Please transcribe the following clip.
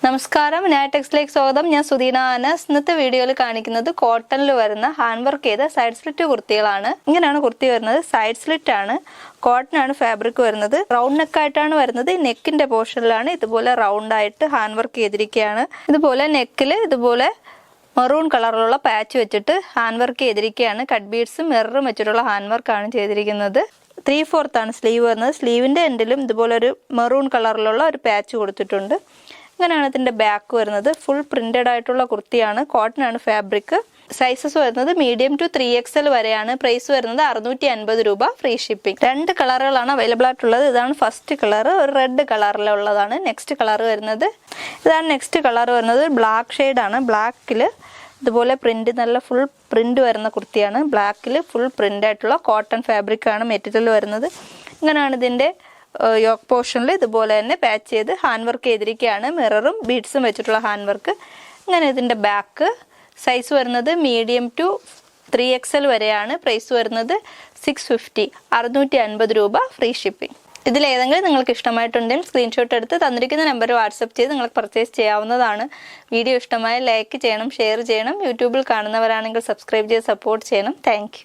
നമസ്കാരം, നാറ്റെക്സിലേക്ക് സ്വാഗതം. ഞാൻ സുദീന അനസ്. ഇന്നത്തെ വീഡിയോയിൽ കാണിക്കുന്നത് കോട്ടണിൽ വരുന്ന ഹാൻഡ് വർക്ക് ചെയ്ത സൈഡ് സ്ലിറ്റ് കുർത്തികളാണ്. ഇങ്ങനെയാണ് കുർത്തി വരുന്നത്. സൈഡ് സ്ലിറ്റ് ആണ്, കോട്ടൺ ആണ് ഫാബ്രിക് വരുന്നത്. റൗണ്ട് നെക്ക് ആയിട്ടാണ് വരുന്നത്. നെക്കിന്റെ പോർഷനിലാണ് ഇതുപോലെ റൗണ്ട് ആയിട്ട് ഹാൻഡ് വർക്ക് ചെയ്തിരിക്കുകയാണ്. ഇതുപോലെ നെക്കിൽ ഇതുപോലെ മെറൂൺ കളറിലുള്ള പാച്ച് വെച്ചിട്ട് ഹാൻഡ് വർക്ക് ചെയ്തിരിക്കുകയാണ്. കട്ട് ബീഡ്സും മിററും വെച്ചിട്ടുള്ള ഹാൻഡ് വർക്കാണ് ചെയ്തിരിക്കുന്നത്. 3/4 ആണ് സ്ലീവ് വരുന്നത്. സ്ലീവിന്റെ എൻഡിലും ഇതുപോലെ ഒരു മെറൂൺ കളറിലുള്ള ഒരു പാച്ച് കൊടുത്തിട്ടുണ്ട്. ഇങ്ങനെയാണ് ഇതിന്റെ ബാക്ക് വരുന്നത്. ഫുൾ പ്രിന്റഡ് ആയിട്ടുള്ള കുർത്തിയാണ്. കോട്ടൺ ആണ് ഫാബ്രിക്. സൈസസ് വരുന്നത് മീഡിയം ടു 3XL വരെയാണ്. പ്രൈസ് വരുന്നത് 650 രൂപ, ഫ്രീ ഷിപ്പിംഗ്. 2 കളറുകളാണ് അവൈലബിൾ ആയിട്ടുള്ളത്. ഇതാണ് ഫസ്റ്റ് കളർ, ഒരു റെഡ് കളറിലുള്ളതാണ്. നെക്സ്റ്റ് കളർ വരുന്നത് ഇതാണ്. നെക്സ്റ്റ് കളർ വരുന്നത് ബ്ലാക്ക് ഷെയ്ഡാണ്. ബ്ലാക്കിൽ ഇതുപോലെ പ്രിന്റ്, നല്ല ഫുൾ പ്രിന്റ് വരുന്ന കുർത്തിയാണ്. ബ്ലാക്കിൽ ഫുൾ പ്രിന്റ് ആയിട്ടുള്ള കോട്ടൺ ഫാബ്രിക് ആണ് മെറ്റീരിയൽ വരുന്നത്. ഇങ്ങനെയാണ് ഇതിന്റെ യോക്ക് പോർഷനിൽ ഇതുപോലെ തന്നെ പാച്ച് ചെയ്ത് ഹാൻഡ് വർക്ക് ചെയ്തിരിക്കുകയാണ്. മിററും ബീഡ്സും വെച്ചിട്ടുള്ള ഹാൻഡ് വർക്ക്. ഇങ്ങനെ ഇതിന്റെ ബാക്ക് സൈസ് വരുന്നത് മീഡിയം ടു 3XL വരെയാണ്. പ്രൈസ് വരുന്നത് 650 രൂപ, ഫ്രീ ഷിപ്പിംഗ്. ഇതിലേതെങ്കിലും നിങ്ങൾക്ക് ഇഷ്ടമായിട്ടുണ്ടെങ്കിൽ സ്ക്രീൻഷോട്ട് എടുത്ത് തന്നിരിക്കുന്ന നമ്പർ വാട്സപ്പ് ചെയ്ത് നിങ്ങൾക്ക് പർച്ചേസ് ചെയ്യാവുന്നതാണ്. വീഡിയോ ഇഷ്ടമായ ലൈക്ക് ചെയ്യണം, ഷെയർ ചെയ്യണം. യൂട്യൂബിൽ കാണുന്നവരാണെങ്കിൽ സബ്സ്ക്രൈബ് ചെയ്ത് സപ്പോർട്ട് ചെയ്യണം. താങ്ക്